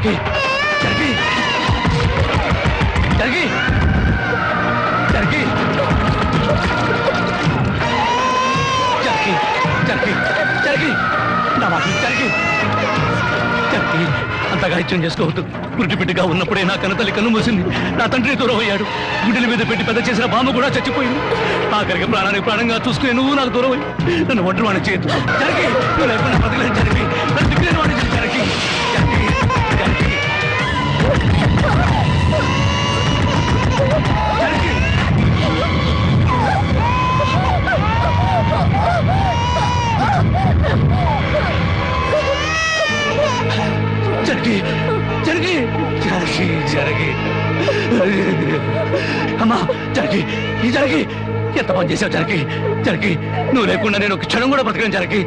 జనకి జనకి జనకి జనకి జనకి జనకి జనకి నా మాట జనకి జనకి అంతగా ఇచ్చం చేసుకోవద్దు. పురిటి బిడ్డగా ఉన్నప్పుడే నా కన్నతల్లి కన్ను మూసింది. నా తండ్రి దూరం అయ్యాడు. గుండెల మీద పెట్టి పెద్ద చేసిన బామ్మ కూడా చచ్చిపోయింది. ఆఖరికి ప్రాణానికి ప్రాణంగా చూసుకునే నువ్వు నాకు దూరం అయ్యి నన్ను ఒంటరి వాడిని చేయొద్దు. జనకి నువ్వు లేకుండా బతకలేని జనకి నన్ను దిక్కులేని వాడిని చేయి జనకి జనకి జనకి జనకి జనకి జనకి జనకి అమ్మా జనకి ఈ జనకి ఎంత పని చేసావు జనకి జనకి నువ్వు లేకుండా నేను ఒక క్షణం కూడా బతకలేను జనకి